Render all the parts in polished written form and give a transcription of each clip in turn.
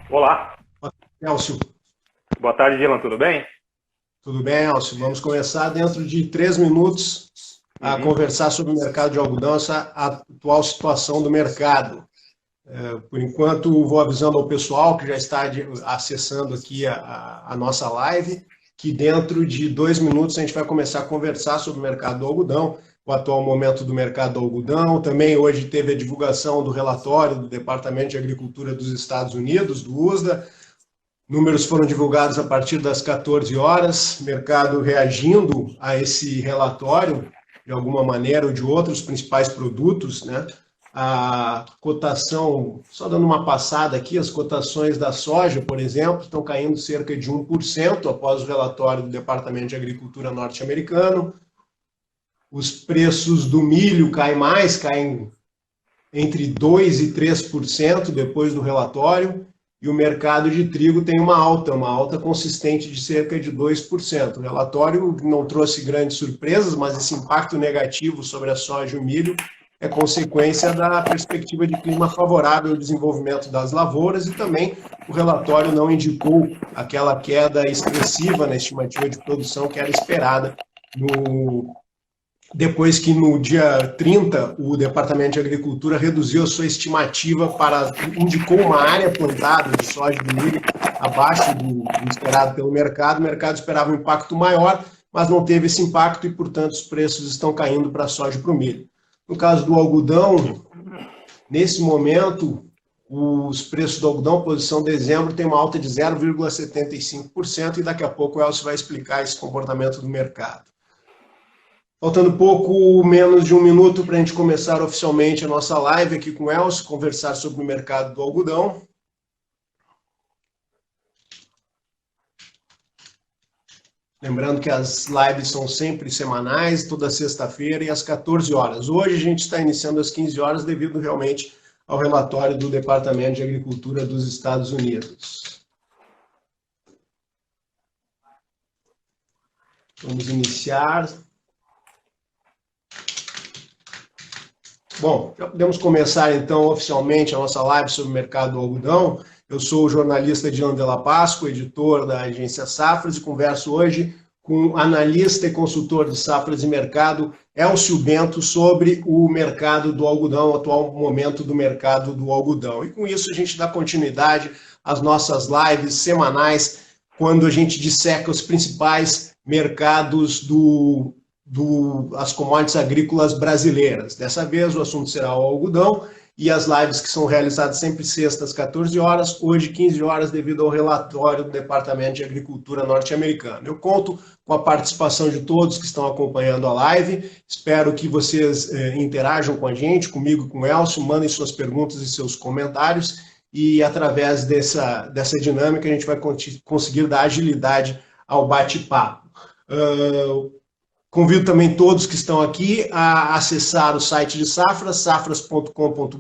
Olá, Elcio, boa tarde, Dylan, tudo bem? tudo bem, Elcio? Vamos começar dentro de 3 minutos a Uhum. conversar sobre o mercado de algodão, essa atual situação do mercado. Por enquanto, vou avisando ao pessoal que já está acessando aqui a nossa live, que dentro de 2 minutos a gente vai começar a conversar sobre o mercado do algodão, o atual momento do mercado do algodão. Também hoje teve a divulgação do relatório do Departamento de Agricultura dos Estados Unidos, do USDA. Números foram divulgados a partir das 14 horas, mercado reagindo a esse relatório, de alguma maneira ou de outros principais produtos, né? A cotação, só dando uma passada aqui, as cotações da soja, por exemplo, estão caindo cerca de 1% após o relatório do Departamento de Agricultura norte-americano. Os preços do milho caem mais, caem entre 2% e 3% depois do relatório, e o mercado de trigo tem uma alta consistente de cerca de 2%. O relatório não trouxe grandes surpresas, mas esse impacto negativo sobre a soja e o milho é consequência da perspectiva de clima favorável ao desenvolvimento das lavouras, e também o relatório não indicou aquela queda expressiva na estimativa de produção que era esperada no depois que no dia 30 o Departamento de Agricultura reduziu a sua estimativa indicou uma área plantada de soja e de milho abaixo do esperado pelo mercado. O mercado esperava um impacto maior, mas não teve esse impacto e, portanto, os preços estão caindo para a soja e para o milho. No caso do algodão, nesse momento, os preços do algodão, posição de dezembro, tem uma alta de 0,75% e daqui a pouco o Elcio vai explicar esse comportamento do mercado. Faltando pouco menos de 1 minuto para a gente começar oficialmente a nossa live aqui com o Elcio, conversar sobre o mercado do algodão. Lembrando que as lives são sempre semanais, toda sexta-feira e às 14 horas. Hoje a gente está iniciando às 15 horas devido realmente ao relatório do Departamento de Agricultura dos Estados Unidos. Vamos iniciar. Bom, já podemos começar então oficialmente a nossa live sobre o mercado do algodão. Eu sou o jornalista Dylan Della Pasqua, editor da agência Safras, e converso hoje com o analista e consultor de safras e mercado, Elcio Bento, sobre o mercado do algodão, o atual momento do mercado do algodão. E com isso a gente dá continuidade às nossas lives semanais, quando a gente disseca os principais mercados as commodities agrícolas brasileiras. Dessa vez o assunto será o algodão e as lives que são realizadas sempre sextas, 14 horas, hoje 15 horas, devido ao relatório do Departamento de Agricultura norte-americano. Eu conto com a participação de todos que estão acompanhando a live, espero que vocês interajam com a gente, comigo e com o Elcio, mandem suas perguntas e seus comentários, e através dessa dinâmica a gente vai conseguir dar agilidade ao bate-papo. Convido também todos que estão aqui a acessar o site de Safras, safras.com.br,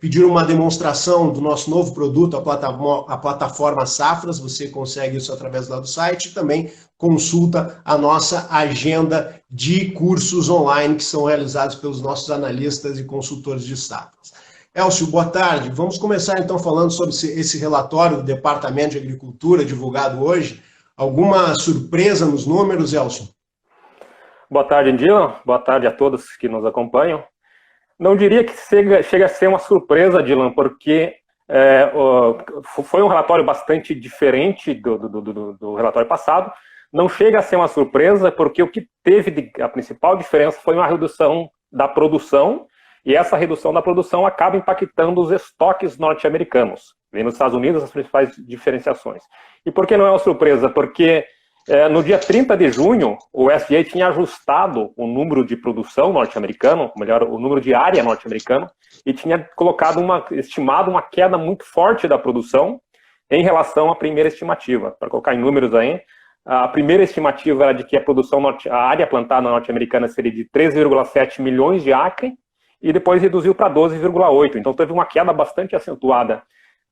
pedir uma demonstração do nosso novo produto, a plataforma Safras. Você consegue isso através lá do site, e também consulta a nossa agenda de cursos online que são realizados pelos nossos analistas e consultores de Safras. Elcio, boa tarde. Vamos começar então falando sobre esse relatório do Departamento de Agricultura divulgado hoje. Alguma surpresa nos números, Elcio? Boa tarde, Dylan. Boa tarde a todos que nos acompanham. Não diria que chega a ser uma surpresa, Dylan, porque foi um relatório bastante diferente do relatório passado. Não chega a ser uma surpresa, porque o que teve a principal diferença foi uma redução da produção, e essa redução da produção acaba impactando os estoques norte-americanos. Vem nos Estados Unidos as principais diferenciações. E por que não é uma surpresa? Porque no dia 30 de junho, o USDA tinha ajustado o número de produção norte-americano, melhor, o número de área norte-americano, e tinha estimado uma queda muito forte da produção em relação à primeira estimativa. Para colocar em números aí, a primeira estimativa era de que a área plantada norte-americana seria de 3,7 milhões de acre, e depois reduziu para 12,8. Então teve uma queda bastante acentuada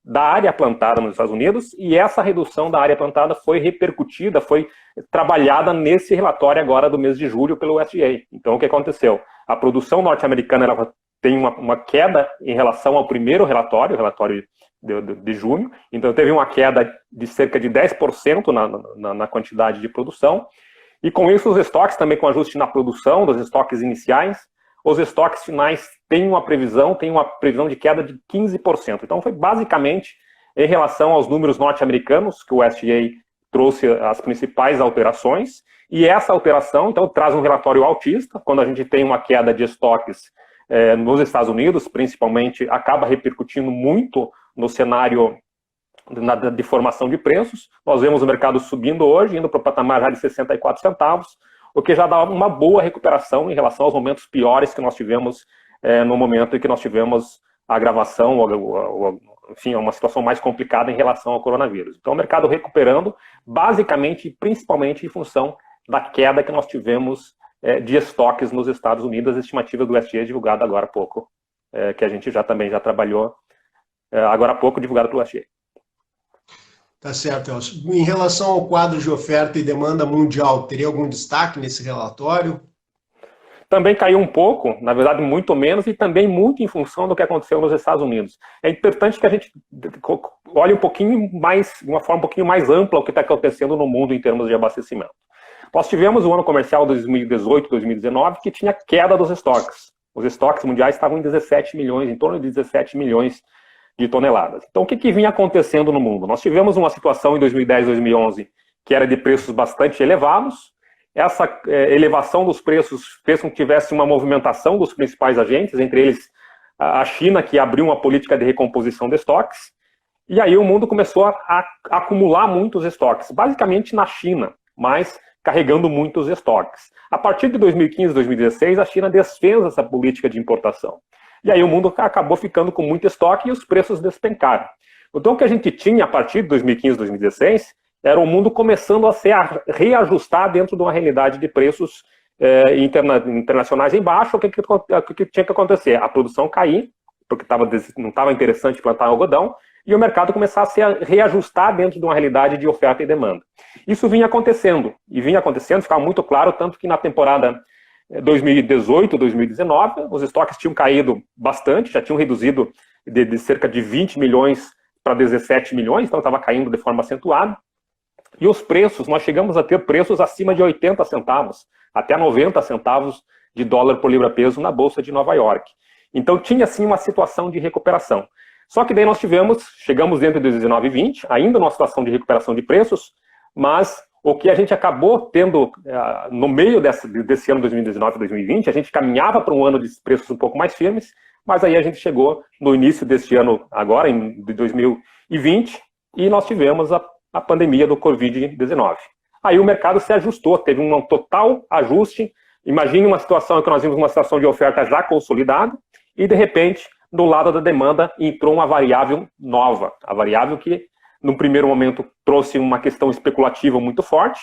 da área plantada nos Estados Unidos, e essa redução da área plantada foi repercutida, foi trabalhada nesse relatório agora do mês de julho pelo USDA. Então, o que aconteceu? A produção norte-americana tem uma queda em relação ao primeiro relatório, o relatório de junho, então teve uma queda de cerca de 10% na quantidade de produção, e com isso os estoques também com ajuste na produção dos estoques iniciais, os estoques finais têm uma previsão de queda de 15%. Então foi basicamente em relação aos números norte-americanos que o USDA trouxe as principais alterações, e essa alteração, então, traz um relatório altista, quando a gente tem uma queda de estoques nos Estados Unidos, principalmente, acaba repercutindo muito no cenário de formação de preços. Nós vemos o mercado subindo hoje, indo para o patamar já de 64 centavos, o que já dá uma boa recuperação em relação aos momentos piores que nós tivemos no momento em que nós tivemos a agravação, enfim, uma situação mais complicada em relação ao coronavírus. Então, o mercado recuperando, basicamente, principalmente em função da queda que nós tivemos de estoques nos Estados Unidos, as estimativas do USDA divulgada agora há pouco, que a gente já trabalhou agora há pouco, divulgado pelo USDA. Tá certo, Elcio. Em relação ao quadro de oferta e demanda mundial, teria algum destaque nesse relatório? Também caiu um pouco, na verdade muito menos, e também muito em função do que aconteceu nos Estados Unidos. É importante que a gente olhe um pouquinho mais, de uma forma um pouquinho mais ampla, o que está acontecendo no mundo em termos de abastecimento. Nós tivemos o ano comercial 2018-2019 que tinha queda dos estoques. Os estoques mundiais estavam em 17 milhões, em torno de 17 milhões de toneladas. Então, o que vinha acontecendo no mundo? Nós tivemos uma situação em 2010-2011 que era de preços bastante elevados. Essa elevação dos preços fez com que tivesse uma movimentação dos principais agentes, entre eles a China, que abriu uma política de recomposição de estoques, e aí o mundo começou a acumular muitos estoques, basicamente na China, mas carregando muitos estoques. A partir de 2015, 2016, a China desfez essa política de importação. E aí o mundo acabou ficando com muito estoque e os preços despencaram. Então o que a gente tinha a partir de 2015, 2016, era o mundo começando a se reajustar dentro de uma realidade de preços internacionais em baixo. O que tinha que acontecer? A produção cair, porque não estava interessante plantar algodão, e o mercado começar a se reajustar dentro de uma realidade de oferta e demanda. Isso vinha acontecendo, ficava muito claro, tanto que na temporada 2018, 2019, os estoques tinham caído bastante, já tinham reduzido de cerca de 20 milhões para 17 milhões, então estava caindo de forma acentuada. E os preços, nós chegamos a ter preços acima de 80 centavos, até 90 centavos de dólar por libra-peso na Bolsa de Nova York. Então tinha sim uma situação de recuperação. Só que daí nós chegamos dentro de 2019 e 20, ainda numa situação de recuperação de preços, mas o que a gente acabou tendo no meio desse ano 2019 e 2020, a gente caminhava para um ano de preços um pouco mais firmes, mas aí a gente chegou no início deste ano, agora, de 2020, e nós tivemos a pandemia do Covid-19. Aí o mercado se ajustou, teve um total ajuste. Imagine uma situação em que nós vimos uma situação de oferta já consolidada, e de repente, do lado da demanda, entrou uma variável nova, a variável que, num primeiro momento, trouxe uma questão especulativa muito forte,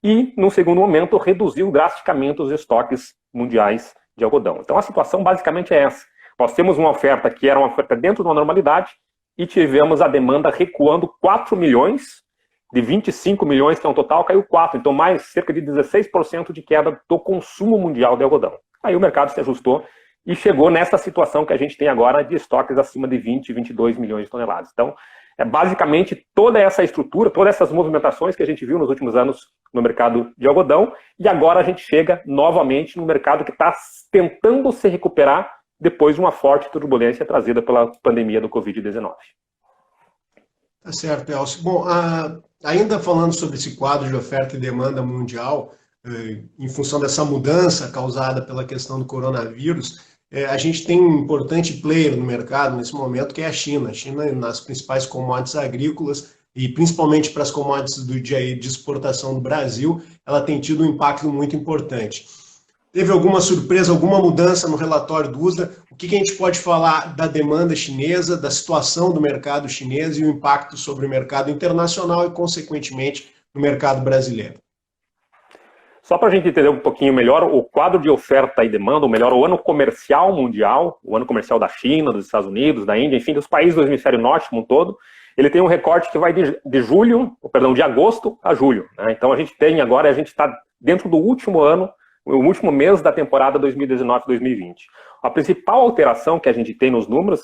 e, num segundo momento, reduziu drasticamente os estoques mundiais de algodão. Então, a situação basicamente é essa. Nós temos uma oferta que era uma oferta dentro de uma normalidade, e tivemos a demanda recuando 4 milhões, de 25 milhões, que é um total, caiu 4. Então, mais cerca de 16% de queda do consumo mundial de algodão. Aí o mercado se ajustou e chegou nessa situação que a gente tem agora de estoques acima de 20, 22 milhões de toneladas. Então, basicamente toda essa estrutura, todas essas movimentações que a gente viu nos últimos anos no mercado de algodão, e agora a gente chega novamente no mercado que está tentando se recuperar depois de uma forte turbulência trazida pela pandemia do Covid-19. Tá certo, Elcio. Bom, ainda falando sobre esse quadro de oferta e demanda mundial, em função dessa mudança causada pela questão do coronavírus, a gente tem um importante player no mercado nesse momento, que é a China. A China, nas principais commodities agrícolas, e principalmente para as commodities de exportação do Brasil, ela tem tido um impacto muito importante. Teve alguma surpresa, alguma mudança no relatório do USDA? O que a gente pode falar da demanda chinesa, da situação do mercado chinês e o impacto sobre o mercado internacional e, consequentemente, no mercado brasileiro? Só para a gente entender um pouquinho melhor, o quadro de oferta e demanda, ou melhor, o ano comercial mundial, o ano comercial da China, dos Estados Unidos, da Índia, enfim, dos países do hemisfério norte como um todo, ele tem um recorte que vai de agosto a julho. Né? Então a gente está dentro do último ano, o último mês da temporada 2019-2020. A principal alteração que a gente tem nos números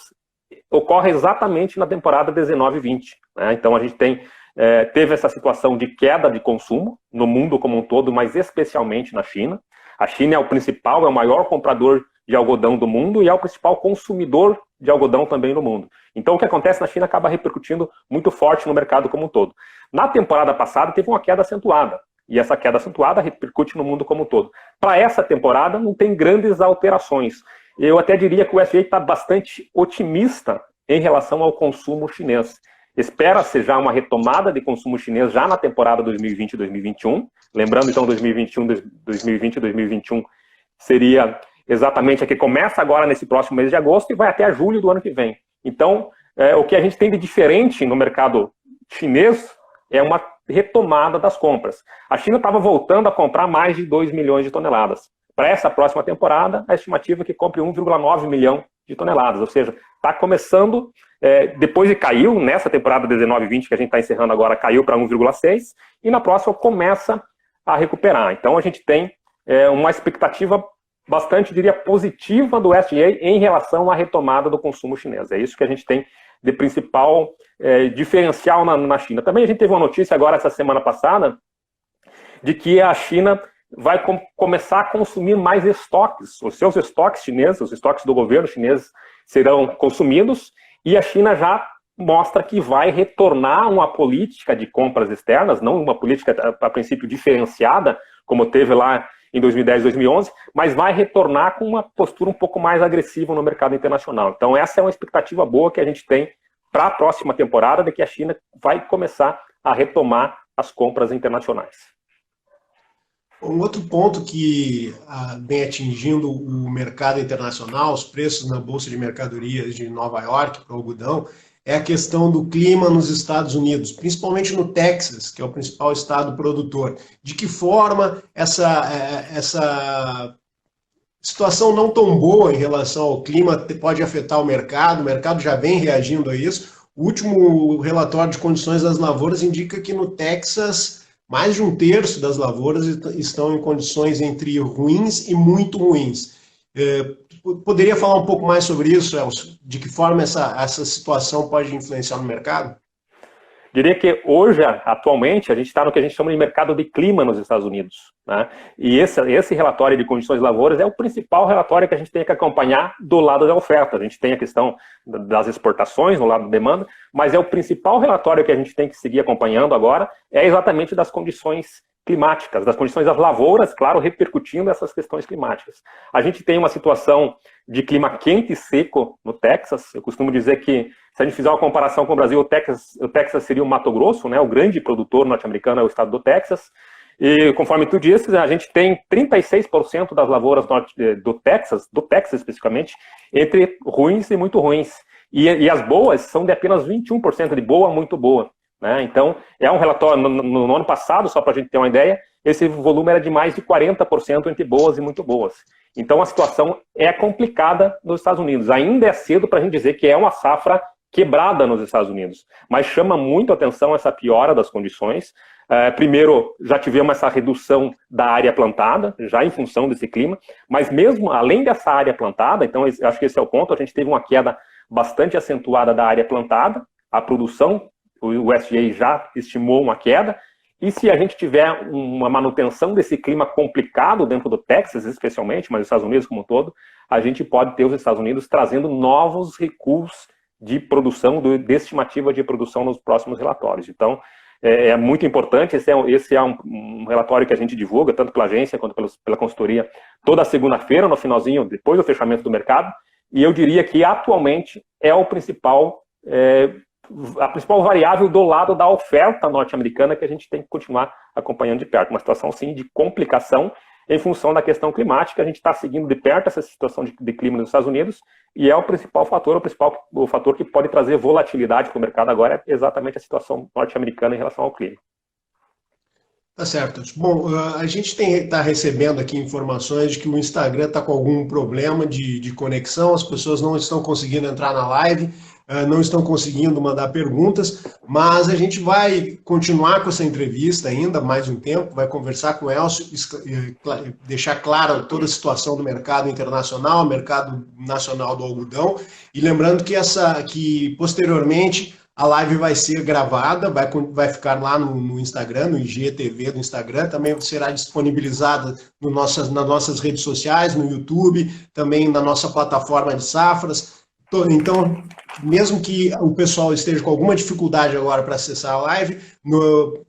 ocorre exatamente na temporada 19-20. Né? Então a gente teve essa situação de queda de consumo no mundo como um todo, mas especialmente na China. A China é o maior comprador de algodão do mundo e é o principal consumidor de algodão também no mundo. Então o que acontece na China acaba repercutindo muito forte no mercado como um todo. Na temporada passada teve uma queda acentuada, e essa queda acentuada repercute no mundo como um todo. Para essa temporada não tem grandes alterações. Eu até diria que o FA está bastante otimista em relação ao consumo chinês. Espera-se já uma retomada de consumo chinês já na temporada 2020 e 2021. Lembrando, então, 2020 e 2021 seria exatamente a que começa agora nesse próximo mês de agosto e vai até julho do ano que vem. Então, o que a gente tem de diferente no mercado chinês é uma retomada das compras. A China estava voltando a comprar mais de 2 milhões de toneladas. Para essa próxima temporada, a estimativa é que compre 1,9 milhão de toneladas, ou seja, está começando, depois de caiu, nessa temporada 19-20 que a gente está encerrando agora, caiu para 1,6, e na próxima começa a recuperar. Então a gente tem uma expectativa bastante, diria, positiva do SDA em relação à retomada do consumo chinês. É isso que a gente tem de principal diferencial na China. Também a gente teve uma notícia agora, essa semana passada, de que a China vai começar a consumir mais estoques. Os seus estoques chineses, os estoques do governo chinês serão consumidos, e a China já mostra que vai retornar uma política de compras externas, não uma política, a princípio, diferenciada, como teve lá em 2010 e 2011, mas vai retornar com uma postura um pouco mais agressiva no mercado internacional. Então essa é uma expectativa boa que a gente tem para a próxima temporada, de que a China vai começar a retomar as compras internacionais. Um outro ponto que vem atingindo o mercado internacional, os preços na Bolsa de Mercadorias de Nova York para o algodão, é a questão do clima nos Estados Unidos, principalmente no Texas, que é o principal estado produtor. De que forma essa situação não tão boa em relação ao clima pode afetar o mercado já vem reagindo a isso. O último relatório de condições das lavouras indica que no Texas mais de 1/3 das lavouras estão em condições entre ruins e muito ruins. Poderia falar um pouco mais sobre isso, Elcio? De que forma essa situação pode influenciar no mercado? Diria que hoje, atualmente, a gente está no que a gente chama de mercado de clima nos Estados Unidos. Né? E esse relatório de condições de lavouras é o principal relatório que a gente tem que acompanhar do lado da oferta. A gente tem a questão das exportações no lado da demanda, mas é o principal relatório que a gente tem que seguir acompanhando agora, é exatamente das condições climáticas, das condições das lavouras, claro, repercutindo essas questões climáticas. A gente tem uma situação de clima quente e seco no Texas. Eu costumo dizer que, se a gente fizer uma comparação com o Brasil, o Texas seria o Mato Grosso, né? O grande produtor norte-americano é o estado do Texas. E, conforme tu disse, a gente tem 36% das lavouras do Texas especificamente, entre ruins e muito ruins. E as boas são de apenas 21% de boa a muito boa. Né? Então, é um relatório, no ano passado, só para a gente ter uma ideia, esse volume era de mais de 40% entre boas e muito boas. Então, a situação é complicada nos Estados Unidos. Ainda é cedo para a gente dizer que é uma safra quebrada nos Estados Unidos, mas chama muito a atenção essa piora das condições. Primeiro, já tivemos essa redução da área plantada, já em função desse clima, mas mesmo além dessa área plantada, então acho que esse é o ponto, a gente teve uma queda bastante acentuada da área plantada, a produção, o USDA já estimou uma queda, e se a gente tiver uma manutenção desse clima complicado dentro do Texas, especialmente, mas os Estados Unidos como um todo, a gente pode ter os Estados Unidos trazendo novos recuos de produção, de estimativa de produção nos próximos relatórios. Então, é muito importante, esse é um relatório que a gente divulga, tanto pela agência quanto pela consultoria, toda segunda-feira, no finalzinho, depois do fechamento do mercado, e eu diria que atualmente é a principal variável do lado da oferta norte-americana que a gente tem que continuar acompanhando de perto. Uma situação, sim, de complicação em função da questão climática. A gente está seguindo de perto essa situação de clima nos Estados Unidos e é o principal fator, o fator que pode trazer volatilidade para o mercado agora é exatamente a situação norte-americana em relação ao clima. Tá certo. Bom, a gente está recebendo aqui informações de que o Instagram está com algum problema de conexão, as pessoas não estão conseguindo entrar na live, não estão conseguindo mandar perguntas, mas a gente vai continuar com essa entrevista ainda mais um tempo, vai conversar com o Elcio, deixar clara toda a situação do mercado internacional, mercado nacional do algodão, e lembrando que posteriormente a live vai ser gravada, vai ficar lá no Instagram, no IGTV do Instagram, também será disponibilizada nas nossas redes sociais, no YouTube, também na nossa plataforma de safras. Então, mesmo que o pessoal esteja com alguma dificuldade agora para acessar a live,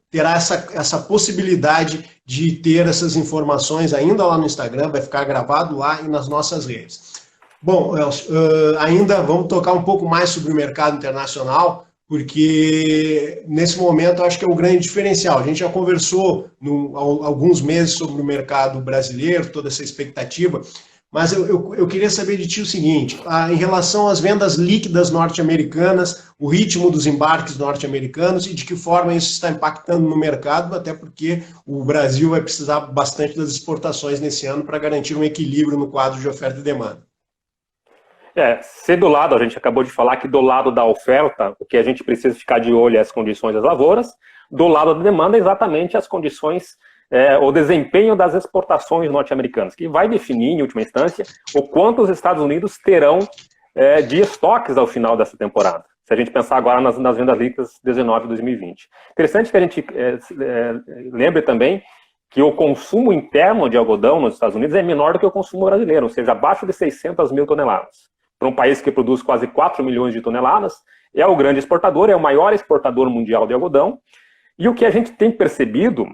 terá essa possibilidade de ter essas informações ainda lá no Instagram, vai ficar gravado lá e nas nossas redes. Bom, Elcio, ainda vamos tocar um pouco mais sobre o mercado internacional, porque nesse momento eu acho que é um grande diferencial. A gente já conversou há alguns meses sobre o mercado brasileiro, toda essa expectativa, mas eu queria saber de ti o seguinte, em relação às vendas líquidas norte-americanas, o ritmo dos embarques norte-americanos e de que forma isso está impactando no mercado, até porque o Brasil vai precisar bastante das exportações nesse ano para garantir um equilíbrio no quadro de oferta e demanda. Se do lado, a gente acabou de falar que do lado da oferta, o que a gente precisa ficar de olho é as condições das lavouras, do lado da demanda, exatamente as condições, o desempenho das exportações norte-americanas, que vai definir, em última instância, o quanto os Estados Unidos terão de estoques ao final dessa temporada. Se a gente pensar agora nas vendas líquidas 19 e 2020. Interessante que a gente lembre também que o consumo interno de algodão nos Estados Unidos é menor do que o consumo brasileiro, ou seja, abaixo de 600 mil toneladas. Para um país que produz quase 4 milhões de toneladas, é o grande exportador, é o maior exportador mundial de algodão. E o que a gente tem percebido,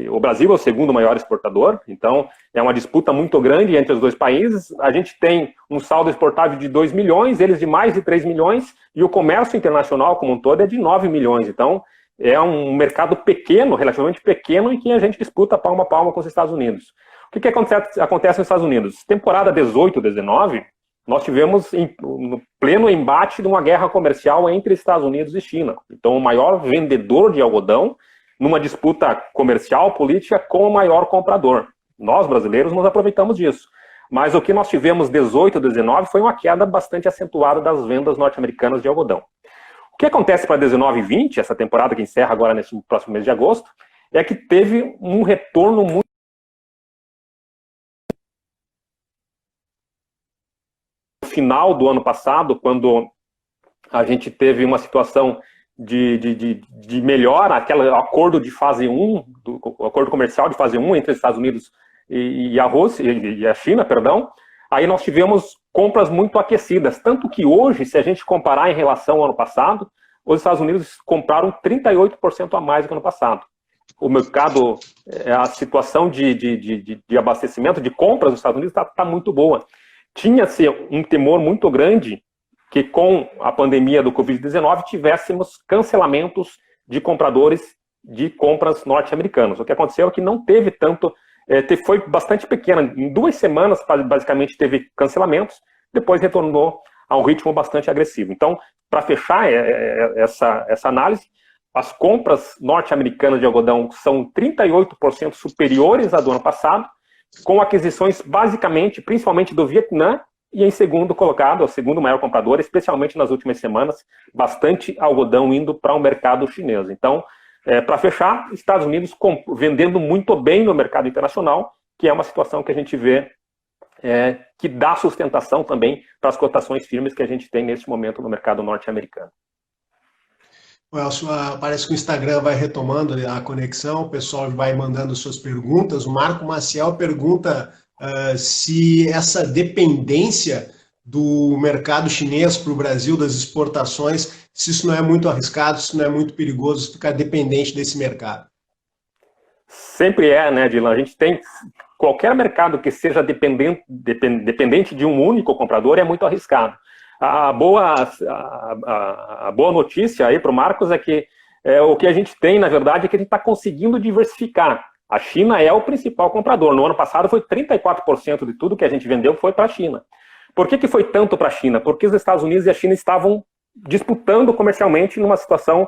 o Brasil é o segundo maior exportador, então é uma disputa muito grande entre os dois países. A gente tem um saldo exportável de 2 milhões, eles de mais de 3 milhões, e o comércio internacional como um todo é de 9 milhões. Então, é um mercado pequeno, relativamente pequeno, em que a gente disputa palmo a palmo com os Estados Unidos. O que acontece nos Estados Unidos? Temporada 18, 19, nós tivemos no pleno embate de uma guerra comercial entre Estados Unidos e China. Então, o maior vendedor de algodão numa disputa comercial, política, com o maior comprador. Nós, brasileiros, nos aproveitamos disso. Mas o que nós tivemos 18 e 19 foi uma queda bastante acentuada das vendas norte-americanas de algodão. O que acontece para 19 e 20, essa temporada que encerra agora nesse próximo mês de agosto, é que teve um retorno muito final do ano passado, quando a gente teve uma situação de melhora, aquele acordo de fase 1, o acordo comercial de fase 1 entre os Estados Unidos e a Rússia, e a China, perdão, aí nós tivemos compras muito aquecidas, tanto que hoje, se a gente comparar em relação ao ano passado, os Estados Unidos compraram 38% a mais do que no ano passado. O mercado, a situação de abastecimento, de compras nos Estados Unidos está muito boa. Tinha-se um temor muito grande que com a pandemia do Covid-19 tivéssemos cancelamentos de compradores de compras norte-americanos. O que aconteceu é que não teve tanto, foi bastante pequena. Em 2 semanas, basicamente, teve cancelamentos, depois retornou a um ritmo bastante agressivo. Então, para fechar essa análise, as compras norte-americanas de algodão são 38% superiores à do ano passado, com aquisições basicamente, principalmente do Vietnã, e em segundo colocado, o segundo maior comprador, especialmente nas últimas semanas, bastante algodão indo para o mercado chinês. Então, para fechar, Estados Unidos vendendo muito bem no mercado internacional, que é uma situação que a gente vê que dá sustentação também para as cotações firmes que a gente tem neste momento no mercado norte-americano. Elcio, parece que o Instagram vai retomando a conexão, o pessoal vai mandando suas perguntas. O Marco Maciel pergunta se essa dependência do mercado chinês para o Brasil, das exportações, se isso não é muito arriscado, se não é muito perigoso ficar dependente desse mercado. Sempre né, Dylan? A gente tem qualquer mercado que seja dependente de um único comprador é muito arriscado. A boa notícia aí para o Marcos é que o que a gente tem, na verdade, é que a gente está conseguindo diversificar. A China é o principal comprador. No ano passado foi 34% de tudo que a gente vendeu foi para a China. Por que foi tanto para a China? Porque os Estados Unidos e a China estavam disputando comercialmente numa situação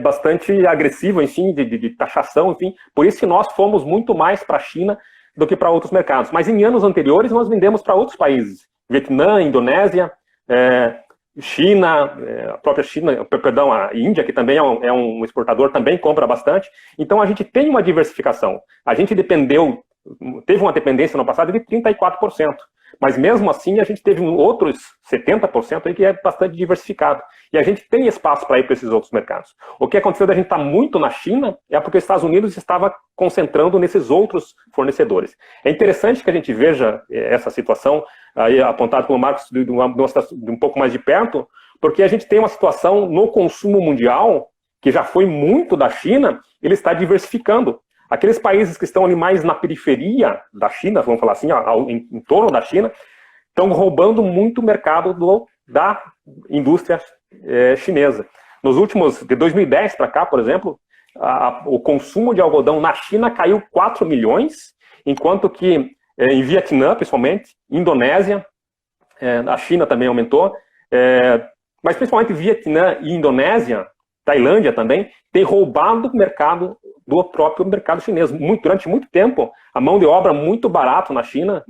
bastante agressivo, enfim, de taxação, enfim. Por isso que nós fomos muito mais para a China do que para outros mercados. Mas em anos anteriores nós vendemos para outros países. Vietnã, Indonésia, China, a própria China, perdão, a Índia, que também é um exportador, também compra bastante. Então a gente tem uma diversificação. A gente teve uma dependência no passado de 34%. Mas mesmo assim a gente teve outros 70% aí que é bastante diversificado. E a gente tem espaço para ir para esses outros mercados. O que aconteceu da gente estar muito na China é porque os Estados Unidos estava concentrando nesses outros fornecedores. É interessante que a gente veja essa situação, aí apontado pelo Marcos de um pouco mais de perto, porque a gente tem uma situação no consumo mundial, que já foi muito da China, ele está diversificando. Aqueles países que estão ali mais na periferia da China, vamos falar assim, em torno da China, estão roubando muito o mercado da indústria chinesa. Nos últimos, de 2010 para cá, por exemplo, o consumo de algodão na China caiu 4 milhões, enquanto que em Vietnã, principalmente, Indonésia, a China também aumentou, mas principalmente Vietnã e Indonésia, Tailândia também, tem roubado o mercado do próprio mercado chinês. Durante muito tempo, a mão de obra muito barata na China,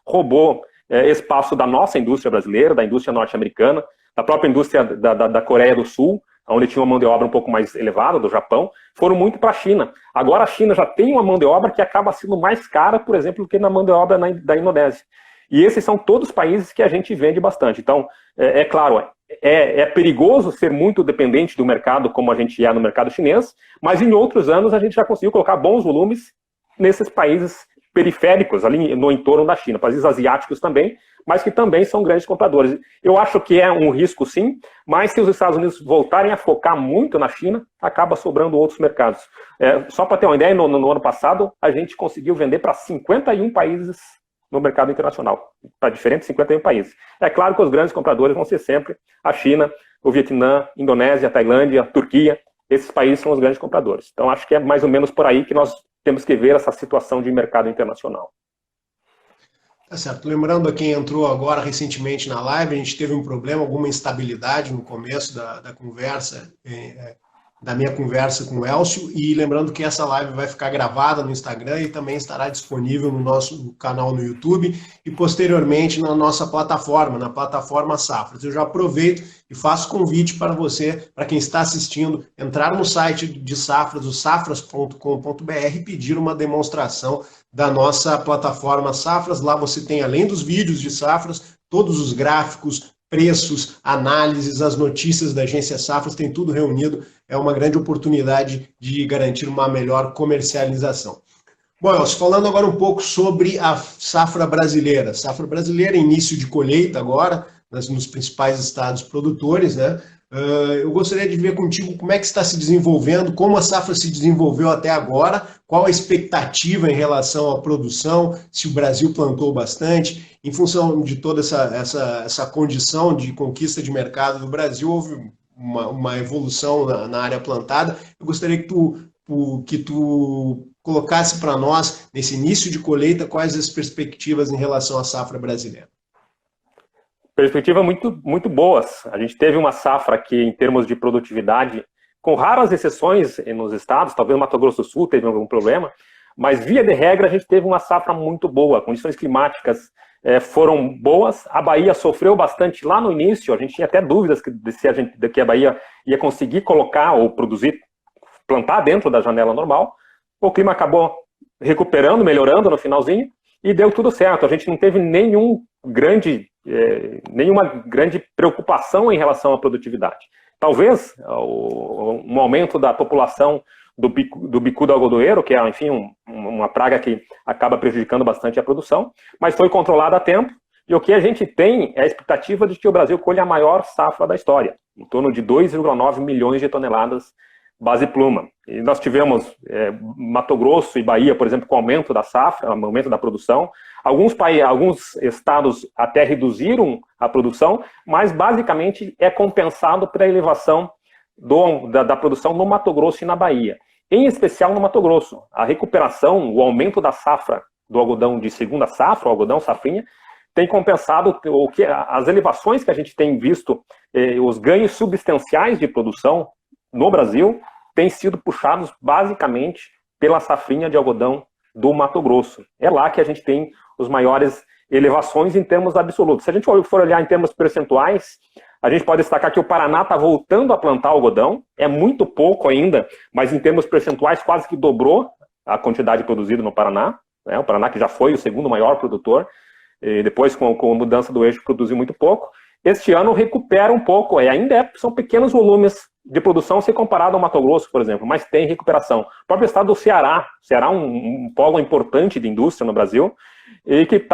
roubou espaço da nossa indústria brasileira, da indústria norte-americana, da própria indústria da Coreia do Sul, onde tinha uma mão de obra um pouco mais elevada, do Japão, foram muito para a China. Agora a China já tem uma mão de obra que acaba sendo mais cara, por exemplo, do que na mão de obra da Indonésia. E esses são todos países que a gente vende bastante. Então, claro, é perigoso ser muito dependente do mercado como a gente é no mercado chinês, mas em outros anos a gente já conseguiu colocar bons volumes nesses países periféricos, ali no entorno da China, países asiáticos também, mas que também são grandes compradores. Eu acho que é um risco sim, mas se os Estados Unidos voltarem a focar muito na China, acaba sobrando outros mercados. Só para ter uma ideia, no ano passado a gente conseguiu vender para 51 países no mercado internacional, para diferentes 51 países. É claro que os grandes compradores vão ser sempre a China, o Vietnã, Indonésia, Tailândia, Turquia, esses países são os grandes compradores. Então acho que é mais ou menos por aí que nós temos que ver essa situação de mercado internacional. Tá certo. Lembrando a quem entrou agora recentemente na live, a gente teve um problema, alguma instabilidade no começo da conversa, da minha conversa com o Elcio, e lembrando que essa live vai ficar gravada no Instagram e também estará disponível no nosso canal no YouTube e posteriormente na nossa plataforma, na plataforma Safras. Eu já aproveito e faço convite para você, para quem está assistindo, entrar no site de Safras, o safras.com.br, e pedir uma demonstração da nossa plataforma Safras. Lá você tem, além dos vídeos de Safras, todos os gráficos, preços, análises, as notícias da agência Safras, tem tudo reunido. É uma grande oportunidade de garantir uma melhor comercialização. Bom, Elcio, falando agora um pouco sobre a safra brasileira. Safra brasileira, início de colheita agora, nos principais estados produtores, né? Eu gostaria de ver contigo como é que está se desenvolvendo, como a safra se desenvolveu até agora, qual a expectativa em relação à produção, se o Brasil plantou bastante. Em função de toda essa condição de conquista de mercado do Brasil, houve uma evolução na área plantada. Eu gostaria que tu colocasse para nós, nesse início de colheita, quais as perspectivas em relação à safra brasileira. Perspectivas muito boas. A gente teve uma safra aqui, em termos de produtividade, com raras exceções nos estados, talvez o Mato Grosso do Sul teve algum problema, mas via de regra a gente teve uma safra muito boa, condições climáticas foram boas. A Bahia sofreu bastante lá no início, a gente tinha até dúvidas de que a Bahia ia conseguir colocar ou produzir, plantar dentro da janela normal. O clima acabou recuperando, melhorando no finalzinho, e deu tudo certo. A gente não teve nenhuma grande preocupação em relação à produtividade. Talvez um aumento da população do bicudo algodoeiro, que é, enfim, uma praga que acaba prejudicando bastante a produção, mas foi controlada a tempo, e o que a gente tem é a expectativa de que o Brasil colha a maior safra da história, em torno de 2,9 milhões de toneladas base pluma. E nós tivemos Mato Grosso e Bahia, por exemplo, com aumento da safra, aumento da produção. Alguns estados até reduziram a produção, mas basicamente é compensado pela elevação da produção no Mato Grosso e na Bahia. Em especial no Mato Grosso. A recuperação, o aumento da safra do algodão de segunda safra, o algodão safrinha, tem compensado as elevações que a gente tem visto, os ganhos substanciais de produção no Brasil têm sido puxados basicamente pela safrinha de algodão do Mato Grosso. É lá que a gente tem os maiores elevações em termos absolutos. Se a gente for olhar em termos percentuais, a gente pode destacar que o Paraná está voltando a plantar algodão, é muito pouco ainda, mas em termos percentuais quase que dobrou a quantidade produzida no Paraná, né? O Paraná que já foi o segundo maior produtor, e depois com a mudança do eixo produziu muito pouco. Este ano recupera um pouco, são pequenos volumes de produção se comparado ao Mato Grosso, por exemplo, mas tem recuperação. O próprio estado do Ceará um polo importante de indústria no Brasil, e que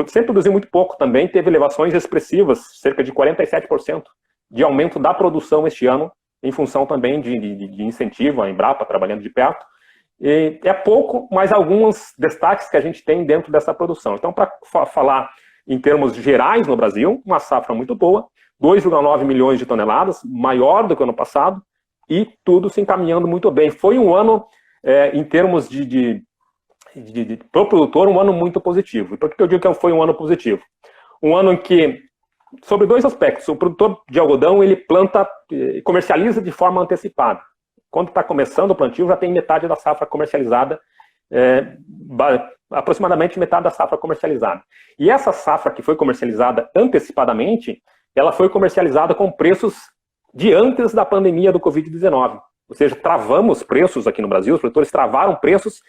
sempre produziu muito pouco também, teve elevações expressivas, cerca de 47% de aumento da produção este ano, em função também de incentivo, a Embrapa trabalhando de perto. E é pouco, mas alguns destaques que a gente tem dentro dessa produção. Então, para falar em termos gerais no Brasil, uma safra muito boa, 2,9 milhões de toneladas, maior do que o ano passado, e tudo se encaminhando muito bem. Foi um ano, em termos para o produtor, um ano muito positivo. E por que eu digo que foi um ano positivo? Um ano em que, sobre dois aspectos, o produtor de algodão, ele planta, comercializa de forma antecipada. Quando está começando o plantio, já tem metade da safra comercializada, aproximadamente metade da safra comercializada. E essa safra que foi comercializada antecipadamente, ela foi comercializada com preços de antes da pandemia do Covid-19. Ou seja, travamos preços aqui no Brasil, os produtores travaram preços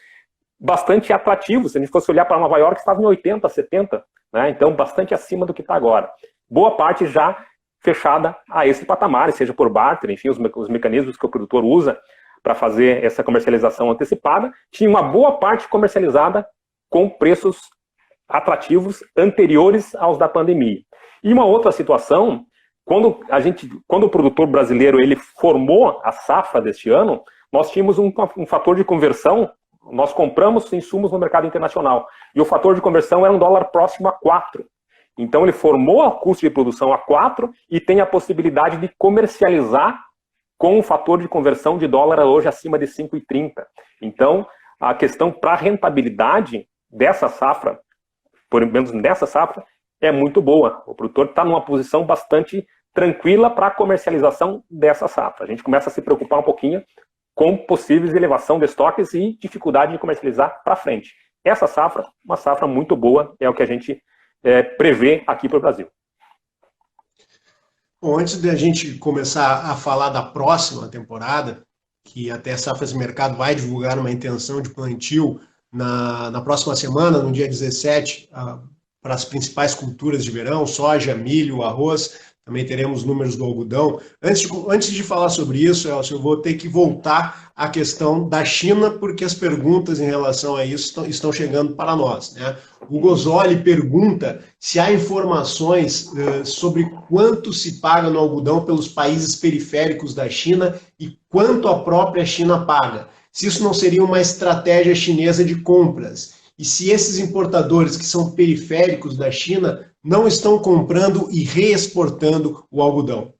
bastante atrativos. Se a gente fosse olhar para Nova York, estava em 80, 70, né? Então bastante acima do que está agora. Boa parte já fechada a esse patamar, seja por barter, enfim, os mecanismos que o produtor usa para fazer essa comercialização antecipada, tinha uma boa parte comercializada com preços atrativos anteriores aos da pandemia. E uma outra situação, quando o produtor brasileiro ele formou a safra deste ano, nós tínhamos um fator de conversão, nós compramos insumos no mercado internacional, e o fator de conversão era um dólar próximo a 4. Então ele formou o custo de produção a 4 e tem a possibilidade de comercializar com um fator de conversão de dólar hoje acima de 5,30. Então a questão para a rentabilidade dessa safra, por menos nessa safra, é muito boa. O produtor está numa posição bastante tranquila para a comercialização dessa safra. A gente começa a se preocupar um pouquinho com possíveis elevação de estoques e dificuldade de comercializar para frente. Essa safra, uma safra muito boa, é o que a gente prevê aqui para o Brasil. Bom, antes de a gente começar a falar da próxima temporada, que até a Safras e Mercado vai divulgar uma intenção de plantio na próxima semana, no dia 17, para as principais culturas de verão, soja, milho, arroz, também teremos números do algodão. Antes de falar sobre isso, Elcio, eu vou ter que voltar à questão da China, porque as perguntas em relação a isso estão chegando para nós, né? O Gozoli pergunta se há informações sobre quanto se paga no algodão pelos países periféricos da China e quanto a própria China paga. Se isso não seria uma estratégia chinesa de compras. E se esses importadores que são periféricos da China não estão comprando e reexportando o algodão?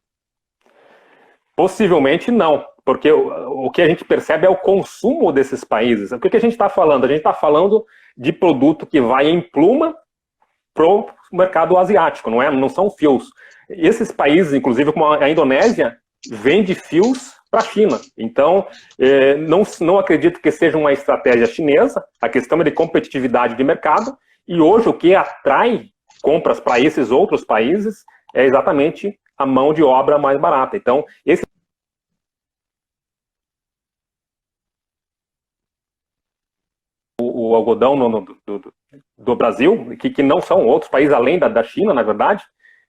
Possivelmente não, porque o que a gente percebe é o consumo desses países. O que a gente está falando? A gente está falando de produto que vai em pluma para o mercado asiático, não são fios. Esses países, inclusive como a Indonésia, vende fios para a China. Então, não acredito que seja uma estratégia chinesa, a questão é de competitividade de mercado, e hoje o que atrai compras para esses outros países é exatamente a mão de obra mais barata. Então, o algodão do Brasil, que não são outros países além da China, na verdade,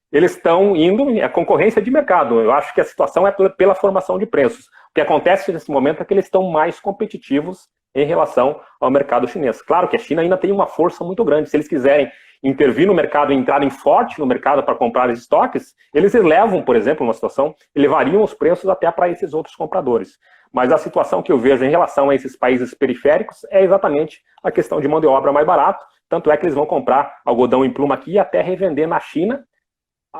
eles estão indo a concorrência de mercado. Eu acho que a situação é pela formação de preços. O que acontece nesse momento é que eles estão mais competitivos em relação ao mercado chinês. Claro que a China ainda tem uma força muito grande. Se eles quiserem intervir no mercado e entrarem forte no mercado para comprar os estoques, eles elevam, por exemplo, uma situação, elevariam os preços até para esses outros compradores. Mas a situação que eu vejo em relação a esses países periféricos é exatamente a questão de mão de obra mais barato, tanto é que eles vão comprar algodão em pluma aqui e até revender na China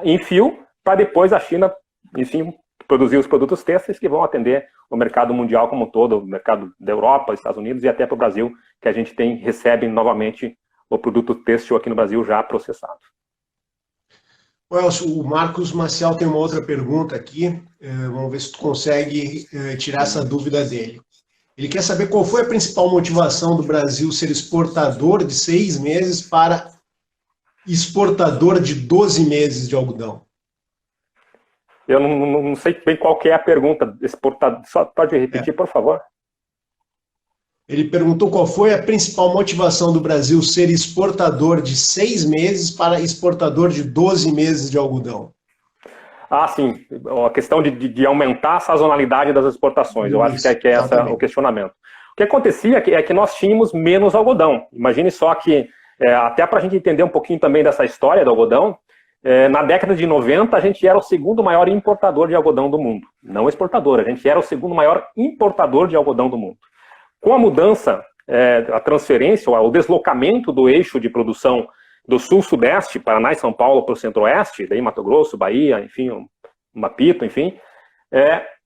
em fio, para depois a China, enfim, produzir os produtos têxteis que vão atender o mercado mundial como um todo, o mercado da Europa, Estados Unidos e até para o Brasil, que a gente recebe novamente o produto têxtil aqui no Brasil já processado. Elcio, o Marcos Maciel tem uma outra pergunta aqui. Vamos ver se tu consegue tirar essa dúvida dele. Ele quer saber qual foi a principal motivação do Brasil ser exportador de 6 meses para exportador de 12 meses de algodão. Eu não sei bem qual que é a pergunta. Exportador, só pode repetir, por favor? Ele perguntou qual foi a principal motivação do Brasil ser exportador de 6 meses para exportador de 12 meses de algodão. Ah, sim. A questão de aumentar a sazonalidade das exportações. Eu acho que é esse o questionamento. O que acontecia é que nós tínhamos menos algodão. Imagine só que, até para a gente entender um pouquinho também dessa história do algodão, na década de 90 a gente era o segundo maior importador de algodão do mundo. Não exportador, a gente era o segundo maior importador de algodão do mundo. Com a mudança, a transferência, o deslocamento do eixo de produção do sul-sudeste, Paraná e São Paulo, para o centro-oeste, daí Mato Grosso, Bahia, enfim, Mapito, enfim,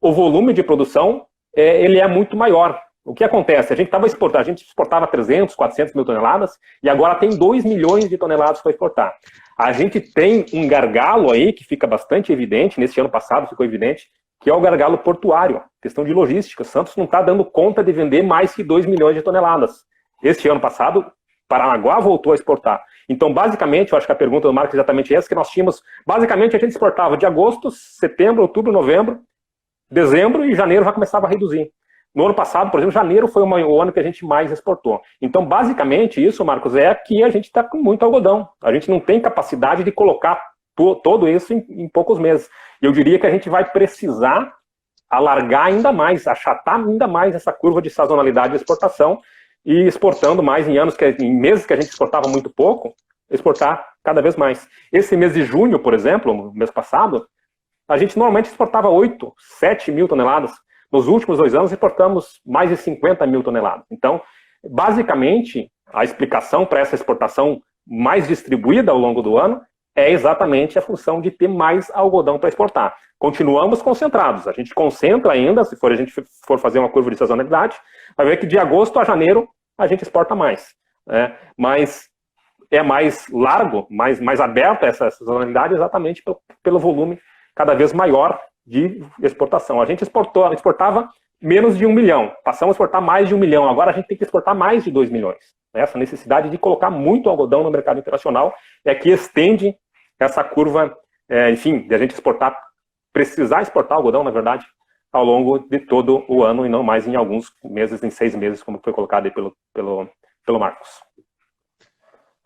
o volume de produção ele é muito maior. O que acontece? A gente exportava 300, 400 mil toneladas e agora tem 2 milhões de toneladas para exportar. A gente tem um gargalo aí que fica bastante evidente, nesse ano passado ficou evidente, que é o gargalo portuário, questão de logística. Santos não está dando conta de vender mais que 2 milhões de toneladas. Este ano passado, Paranaguá voltou a exportar. Então, basicamente, eu acho que a pergunta do Marcos é exatamente essa, que nós tínhamos, basicamente, a gente exportava de agosto, setembro, outubro, novembro, dezembro e janeiro já começava a reduzir. No ano passado, por exemplo, janeiro foi o ano que a gente mais exportou. Então, basicamente, isso, Marcos, é que a gente está com muito algodão. A gente não tem capacidade de colocar todo isso em poucos meses. Eu diria que a gente vai precisar alargar ainda mais, achatar ainda mais essa curva de sazonalidade de exportação e exportando mais em meses que a gente exportava muito pouco, exportar cada vez mais. Esse mês de junho, por exemplo, mês passado, a gente normalmente exportava 8, 7 mil toneladas. Nos últimos 2 anos, exportamos mais de 50 mil toneladas. Então, basicamente, a explicação para essa exportação mais distribuída ao longo do ano é exatamente a função de ter mais algodão para exportar. Continuamos concentrados. A gente concentra ainda, se a gente for fazer uma curva de sazonalidade, vai ver que de agosto a janeiro a gente exporta mais. Mas é mais largo, mais aberta essa sazonalidade exatamente pelo volume cada vez maior de exportação. A gente exportava menos de 1 milhão, passamos a exportar mais de 1 milhão, agora a gente tem que exportar mais de 2 milhões. Essa necessidade de colocar muito algodão no mercado internacional é que estende essa curva, enfim, de a gente precisar exportar algodão, na verdade, ao longo de todo o ano e não mais em alguns meses, em 6 meses, como foi colocado aí pelo Marcos.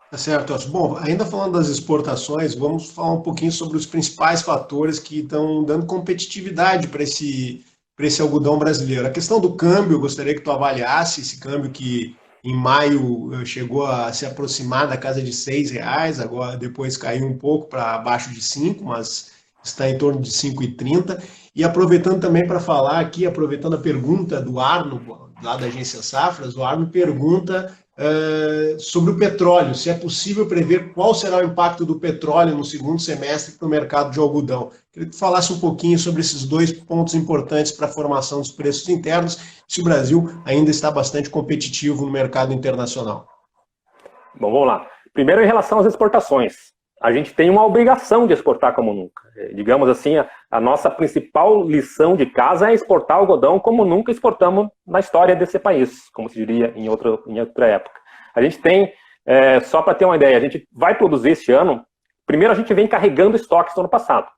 Tá certo, Elcio. Bom, ainda falando das exportações, vamos falar um pouquinho sobre os principais fatores que estão dando competitividade para esse algodão brasileiro. A questão do câmbio, eu gostaria que tu avaliasse esse câmbio que em maio chegou a se aproximar da casa de R$6, agora depois caiu um pouco para abaixo de 5, mas está em torno de 5,30. E aproveitando também para falar aqui, aproveitando a pergunta do Arno, lá da Agência Safras, o Arno pergunta sobre o petróleo, se é possível prever qual será o impacto do petróleo no segundo semestre para o mercado de algodão. Queria que tu falasse um pouquinho sobre esses 2 pontos importantes para a formação dos preços internos, se o Brasil ainda está bastante competitivo no mercado internacional. Bom, vamos lá. Primeiro, em relação às exportações. A gente tem uma obrigação de exportar como nunca. Digamos assim, a nossa principal lição de casa é exportar algodão como nunca exportamos na história desse país, como se diria em outra época. A gente tem, só para ter uma ideia, a gente vai produzir este ano, primeiro a gente vem carregando estoques do ano passado.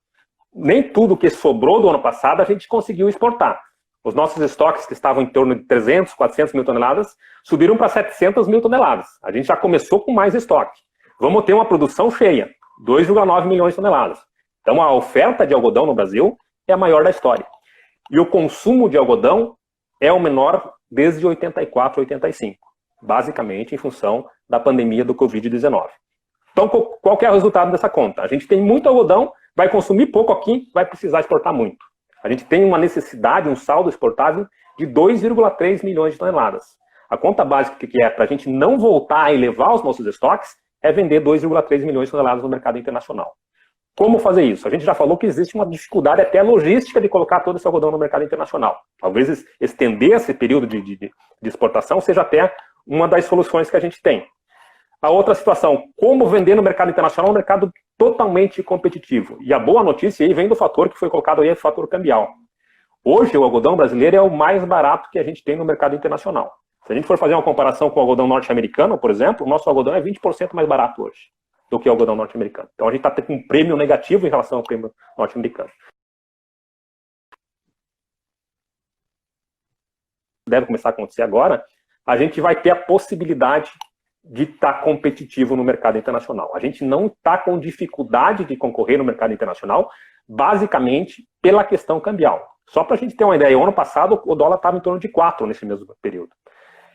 Nem tudo que sobrou do ano passado a gente conseguiu exportar. Os nossos estoques, que estavam em torno de 300, 400 mil toneladas, subiram para 700 mil toneladas. A gente já começou com mais estoque. Vamos ter uma produção cheia, 2,9 milhões de toneladas. Então a oferta de algodão no Brasil é a maior da história. E o consumo de algodão é o menor desde 84, 85. Basicamente em função da pandemia do Covid-19. Então qual que é o resultado dessa conta? A gente tem muito algodão, vai consumir pouco aqui, vai precisar exportar muito. A gente tem uma necessidade, um saldo exportável de 2,3 milhões de toneladas. A conta básica que é para a gente não voltar a elevar os nossos estoques é vender 2,3 milhões de toneladas no mercado internacional. Como fazer isso? A gente já falou que existe uma dificuldade até logística de colocar todo esse algodão no mercado internacional. Talvez estender esse período de exportação seja até uma das soluções que a gente tem. A outra situação, como vender no mercado internacional, um mercado totalmente competitivo. E a boa notícia aí vem do fator que foi colocado aí, é o fator cambial. Hoje, o algodão brasileiro é o mais barato que a gente tem no mercado internacional. Se a gente for fazer uma comparação com o algodão norte-americano, por exemplo, o nosso algodão é 20% mais barato hoje do que o algodão norte-americano. Então, a gente está com um prêmio negativo em relação ao prêmio norte-americano. Deve começar a acontecer agora, a gente vai ter a possibilidade de estar competitivo no mercado internacional. A gente não está com dificuldade de concorrer no mercado internacional, basicamente pela questão cambial. Só para a gente ter uma ideia, o ano passado o dólar estava em torno de 4 nesse mesmo período.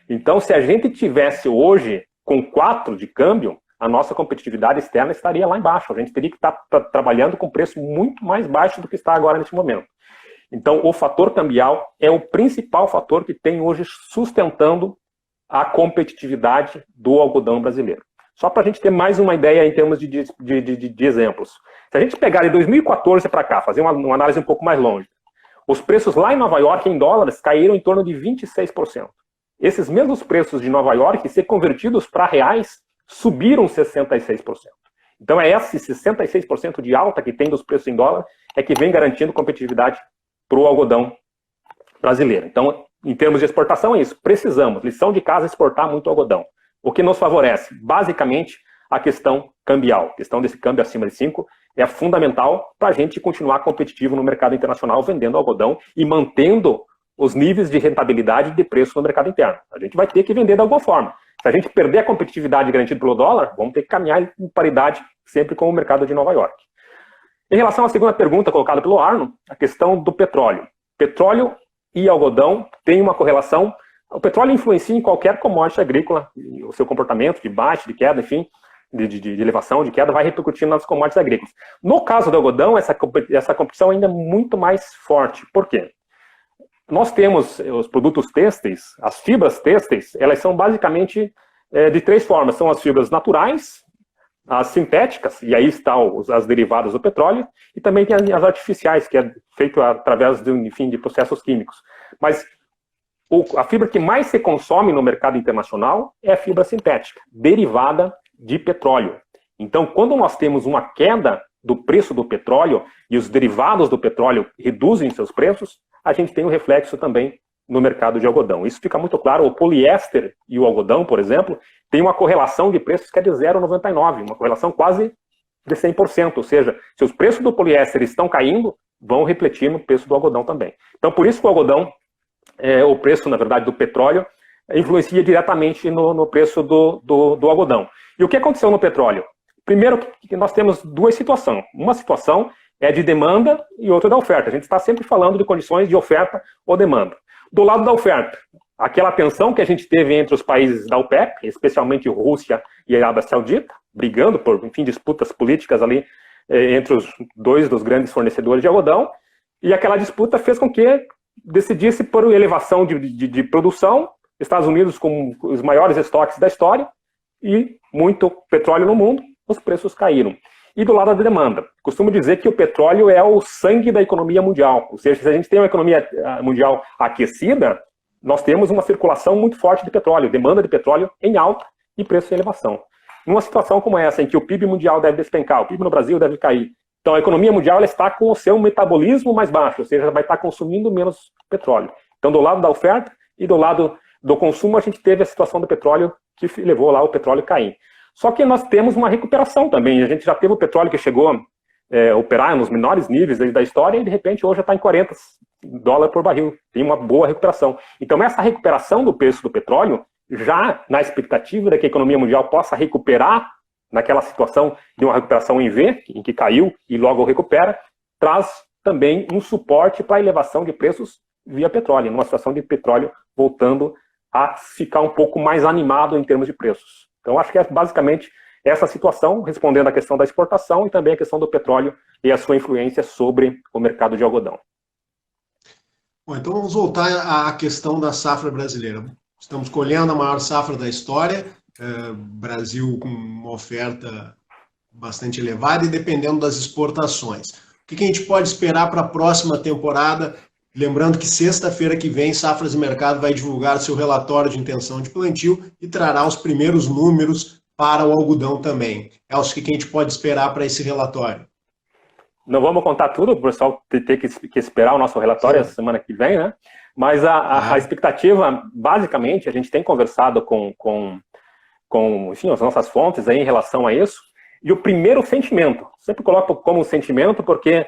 Então, se a gente tivesse hoje com 4 de câmbio, a nossa competitividade externa estaria lá embaixo. A gente teria que estar trabalhando com preço muito mais baixo do que está agora nesse momento. Então, o fator cambial é o principal fator que tem hoje sustentando a competitividade do algodão brasileiro. Só para a gente ter mais uma ideia em termos de exemplos. Se a gente pegar de 2014 para cá, fazer uma análise um pouco mais longe, os preços lá em Nova York, em dólares, caíram em torno de 26%. Esses mesmos preços de Nova York, se convertidos para reais, subiram 66%. Então, é esse 66% de alta que tem dos preços em dólar é que vem garantindo competitividade para o algodão brasileiro. Então, em termos de exportação, é isso. Precisamos, lição de casa, exportar muito algodão. O que nos favorece? Basicamente, a questão cambial. A questão desse câmbio acima de 5 é fundamental para a gente continuar competitivo no mercado internacional, vendendo algodão e mantendo os níveis de rentabilidade e de preço no mercado interno. A gente vai ter que vender de alguma forma. Se a gente perder a competitividade garantida pelo dólar, vamos ter que caminhar em paridade sempre com o mercado de Nova York. Em relação à segunda pergunta colocada pelo Arno, a questão do petróleo. Petróleo e algodão têm uma correlação. O petróleo influencia em qualquer commodity agrícola, o seu comportamento de baixa, de queda, enfim, de elevação, de queda, vai repercutindo nas commodities agrícolas. No caso do algodão, essa competição ainda é muito mais forte. Por quê? Nós temos os produtos têxteis, as fibras têxteis, elas são basicamente de 3 formas. São as fibras naturais, as sintéticas, e aí estão as derivadas do petróleo, e também tem as artificiais, que é feito através de processos químicos. Mas a fibra que mais se consome no mercado internacional é a fibra sintética, derivada de petróleo. Então, quando nós temos uma queda do preço do petróleo e os derivados do petróleo reduzem seus preços, a gente tem um reflexo também no mercado de algodão. Isso fica muito claro. O poliéster e o algodão, por exemplo, tem uma correlação de preços que é de 0,99, uma correlação quase de 100%. Ou seja, se os preços do poliéster estão caindo, vão refletir no preço do algodão também. Então, por isso que o algodão, o preço, na verdade, do petróleo, influencia diretamente no preço do algodão. E o que aconteceu no petróleo? Primeiro, que nós temos 2 situações. Uma situação é de demanda e outra da oferta. A gente está sempre falando de condições de oferta ou demanda. Do lado da oferta, aquela tensão que a gente teve entre os países da OPEP, especialmente Rússia e a Arábia Saudita, brigando por, enfim, disputas políticas ali entre os 2 dos grandes fornecedores de algodão, e aquela disputa fez com que decidisse por elevação de produção, Estados Unidos com os maiores estoques da história, e muito petróleo no mundo, os preços caíram. E do lado da demanda, costumo dizer que o petróleo é o sangue da economia mundial. Ou seja, se a gente tem uma economia mundial aquecida, nós temos uma circulação muito forte de petróleo, demanda de petróleo em alta e preço em elevação. Numa situação como essa, em que o PIB mundial deve despencar, o PIB no Brasil deve cair, então a economia mundial ela está com o seu metabolismo mais baixo, ou seja, ela vai estar consumindo menos petróleo. Então, do lado da oferta e do lado do consumo, a gente teve a situação do petróleo que levou lá o petróleo cair. Só que nós temos uma recuperação também. A gente já teve o petróleo que chegou a operar nos menores níveis da história e, de repente, hoje já está em $40 por barril. Tem uma boa recuperação. Então, essa recuperação do preço do petróleo, já na expectativa de que a economia mundial possa recuperar naquela situação de uma recuperação em V, em que caiu e logo recupera, traz também um suporte para a elevação de preços via petróleo, numa situação de petróleo voltando a ficar um pouco mais animado em termos de preços. Então, acho que é basicamente essa situação, respondendo à questão da exportação e também a questão do petróleo e a sua influência sobre o mercado de algodão. Bom, então vamos voltar à questão da safra brasileira. Estamos colhendo a maior safra da história, Brasil com uma oferta bastante elevada e dependendo das exportações. O que a gente pode esperar para a próxima temporada? Lembrando que sexta-feira que vem, Safras e Mercado vai divulgar seu relatório de intenção de plantio e trará os primeiros números para o algodão também. Elcio, o que a gente pode esperar para esse relatório? Não vamos contar tudo, o pessoal ter que esperar o nosso relatório a semana que vem, né? Mas a expectativa, basicamente, a gente tem conversado com enfim, as nossas fontes aí em relação a isso, e o primeiro sentimento, sempre coloco como sentimento, porque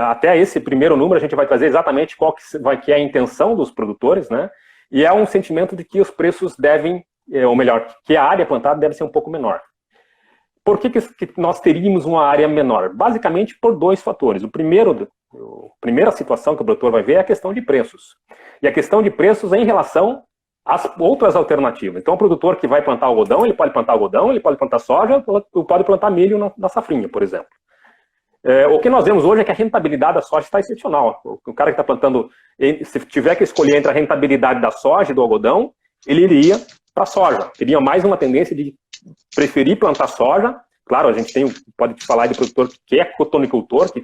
até esse primeiro número a gente vai trazer exatamente qual que é a intenção dos produtores, né? E é um sentimento de que os preços devem, ou melhor, que a área plantada deve ser um pouco menor. Por que nós teríamos uma área menor? Basicamente por dois fatores. A primeira situação que o produtor vai ver é a questão de preços. E a questão de preços é em relação às outras alternativas. Então, o produtor que vai plantar algodão, ele pode plantar algodão, ele pode plantar soja, ou pode plantar milho na safrinha, por exemplo. O que nós vemos hoje é que a rentabilidade da soja está excepcional. O cara que está plantando, se tiver que escolher entre a rentabilidade da soja e do algodão, ele iria para a soja. Teria mais uma tendência de preferir plantar soja. Claro, a gente pode falar de produtor que é cotonicultor, que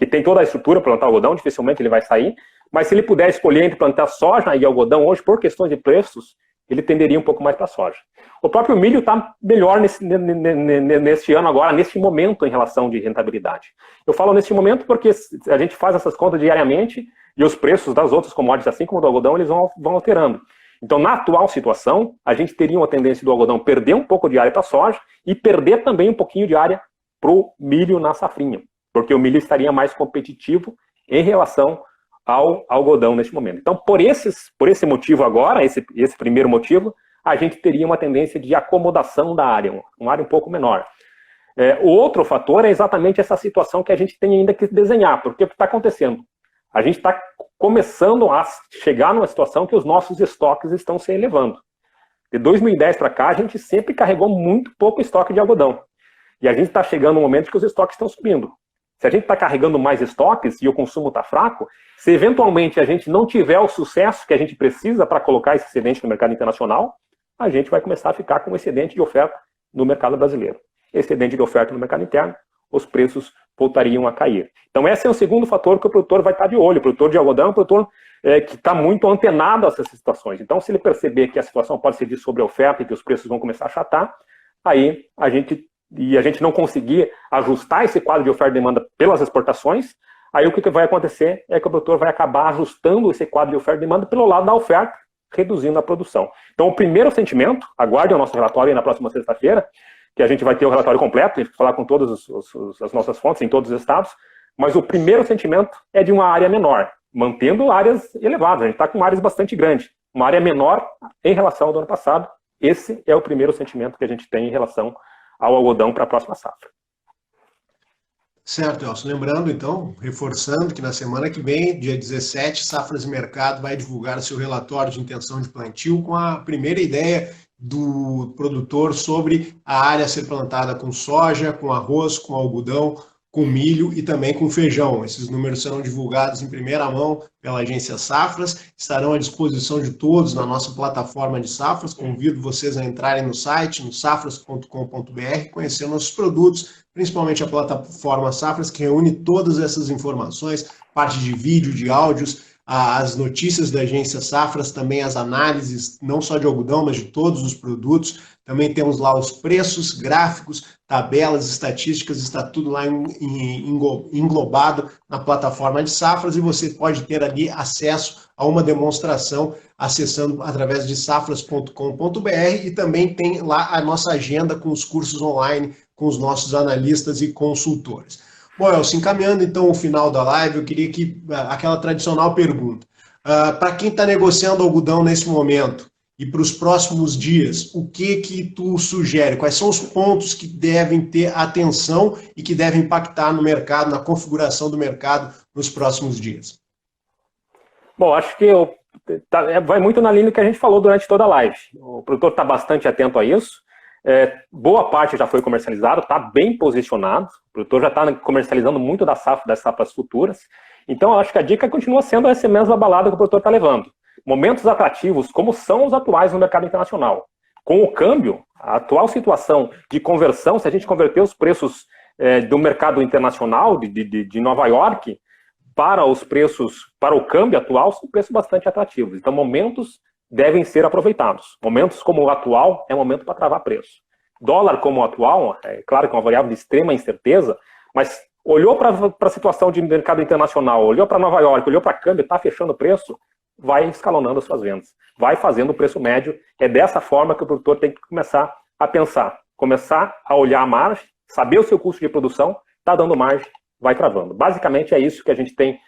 tem toda a estrutura para plantar algodão, dificilmente ele vai sair, mas se ele puder escolher entre plantar soja e algodão hoje, por questões de preços, ele tenderia um pouco mais para a soja. O próprio milho está melhor neste ano agora, neste momento, em relação de rentabilidade. Eu falo neste momento porque a gente faz essas contas diariamente e os preços das outras commodities, assim como do algodão, eles vão alterando. Então, na atual situação, a gente teria uma tendência do algodão perder um pouco de área para a soja e perder também um pouquinho de área para o milho na safrinha, porque o milho estaria mais competitivo em relação ao algodão neste momento. Então, por esse motivo agora, esse primeiro motivo, a gente teria uma tendência de acomodação da área, uma área um pouco menor. O outro fator é exatamente essa situação que a gente tem ainda que desenhar, porque o que está acontecendo? A gente está começando a chegar numa situação que os nossos estoques estão se elevando. De 2010 para cá, a gente sempre carregou muito pouco estoque de algodão. E a gente está chegando no momento que os estoques estão subindo. Se a gente está carregando mais estoques e o consumo está fraco, se eventualmente a gente não tiver o sucesso que a gente precisa para colocar esse excedente no mercado internacional, a gente vai começar a ficar com excedente de oferta no mercado brasileiro. Excedente de oferta no mercado interno, os preços voltariam a cair. Então esse é o segundo fator que o produtor vai estar de olho. O produtor de algodão é um produtor que está muito antenado a essas situações. Então, se ele perceber que a situação pode ser de sobreoferta e que os preços vão começar a achatar, aí a gente não conseguir ajustar esse quadro de oferta e demanda pelas exportações, aí o que vai acontecer é que o produtor vai acabar ajustando esse quadro de oferta e demanda pelo lado da oferta, reduzindo a produção. Então, o primeiro sentimento, aguarde o nosso relatório aí na próxima sexta-feira, que a gente vai ter o relatório completo e falar com todas as nossas fontes em todos os estados, mas o primeiro sentimento é de uma área menor, mantendo áreas elevadas. A gente está com áreas bastante grandes, uma área menor em relação ao do ano passado. Esse é o primeiro sentimento que a gente tem em relação ao algodão para a próxima safra. Certo, Elcio. Lembrando, então, reforçando que na semana que vem, dia 17, Safras e Mercado vai divulgar seu relatório de intenção de plantio com a primeira ideia do produtor sobre a área a ser plantada com soja, com arroz, com algodão, com milho e também com feijão. Esses números serão divulgados em primeira mão pela agência Safras, estarão à disposição de todos na nossa plataforma de Safras. Convido vocês a entrarem no site, no safras.com.br, conhecer nossos produtos, principalmente a plataforma Safras, que reúne todas essas informações, parte de vídeo, de áudios, as notícias da agência Safras, também as análises, não só de algodão, mas de todos os produtos. Também temos lá os preços, gráficos, tabelas, estatísticas, está tudo lá englobado na plataforma de Safras e você pode ter ali acesso a uma demonstração acessando através de safras.com.br e também tem lá a nossa agenda com os cursos online, com os nossos analistas e consultores. Bom, Elcio, encaminhando então o final da live, eu queria que aquela tradicional pergunta. Para quem está negociando algodão nesse momento e para os próximos dias, o que tu sugere? Quais são os pontos que devem ter atenção e que devem impactar no mercado, na configuração do mercado nos próximos dias? Bom, acho que vai muito na linha que a gente falou durante toda a live. O produtor está bastante atento a isso. Boa parte já foi comercializado, está bem posicionado, o produtor já está comercializando muito das safras futuras, então eu acho que a dica continua sendo essa mesma balada que o produtor está levando. Momentos atrativos, como são os atuais no mercado internacional. Com o câmbio, a atual situação de conversão, se a gente converter os preços do mercado internacional, de Nova York, para os preços, para o câmbio atual, são preços bastante atrativos. Então, momentos devem ser aproveitados. Momentos como o atual é momento para travar preço. dólar como o atual, é claro que é uma variável de extrema incerteza, mas olhou para a situação de mercado internacional, olhou para Nova York, olhou para a câmbio, está fechando o preço, vai escalonando as suas vendas, vai fazendo o preço médio. É dessa forma que o produtor tem que começar a pensar, começar a olhar a margem, saber o seu custo de produção, está dando margem, vai travando. Basicamente é isso que a gente tem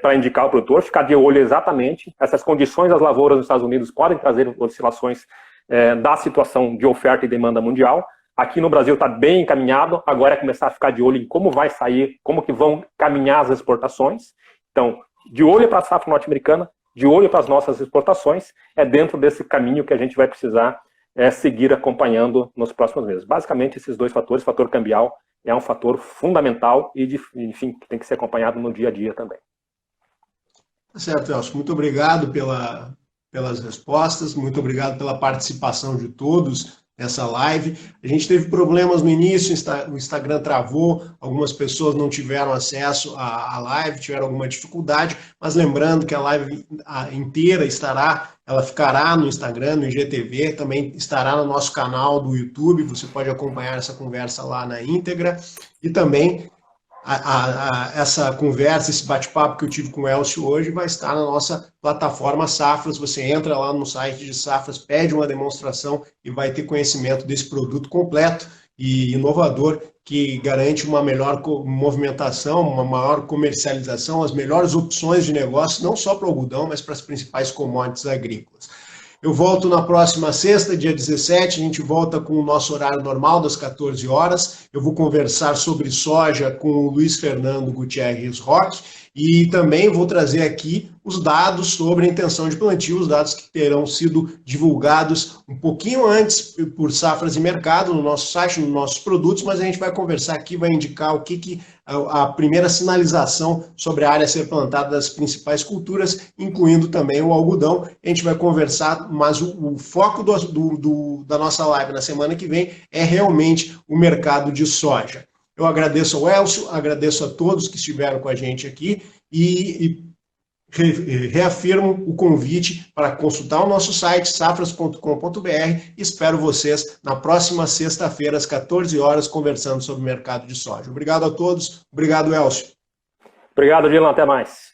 para indicar ao produtor, ficar de olho exatamente. Essas condições das lavouras nos Estados Unidos podem trazer oscilações da situação de oferta e demanda mundial. Aqui no Brasil está bem encaminhado, agora é começar a ficar de olho em como vai sair, como que vão caminhar as exportações. Então, de olho para a safra norte-americana, de olho para as nossas exportações, é dentro desse caminho que a gente vai precisar seguir acompanhando nos próximos meses. Basicamente, esses dois fatores, o fator cambial é um fator fundamental e, enfim, que tem que ser acompanhado no dia a dia também. Certo, Elcio. Muito obrigado pelas respostas, muito obrigado pela participação de todos nessa live. A gente teve problemas no início, o Instagram travou, algumas pessoas não tiveram acesso à live, tiveram alguma dificuldade, mas lembrando que a live inteira ela ficará no Instagram, no IGTV, também estará no nosso canal do YouTube, você pode acompanhar essa conversa lá na íntegra, e também essa conversa, esse bate-papo que eu tive com o Elcio hoje vai estar na nossa plataforma Safras. Você entra lá no site de Safras, pede uma demonstração e vai ter conhecimento desse produto completo e inovador que garante uma melhor movimentação, uma maior comercialização, as melhores opções de negócio, não só para o algodão, mas para as principais commodities agrícolas. Eu volto na próxima sexta, dia 17, a gente volta com o nosso horário normal, das 14 horas. Eu vou conversar sobre soja com o Luiz Fernando Gutierrez Roque e também vou trazer aqui os dados sobre a intenção de plantio, os dados que terão sido divulgados um pouquinho antes por Safras e Mercado no nosso site, nos nossos produtos, mas a gente vai conversar aqui, vai indicar o que a primeira sinalização sobre a área a ser plantada das principais culturas, incluindo também o algodão. A gente vai conversar, mas o foco da nossa live na semana que vem é realmente o mercado de soja. Eu agradeço ao Elcio, agradeço a todos que estiveram com a gente aqui e reafirmo o convite para consultar o nosso site, safras.com.br. Espero vocês na próxima sexta-feira, às 14 horas, conversando sobre o mercado de soja. Obrigado a todos. Obrigado, Elcio. Obrigado, Dylan. Até mais.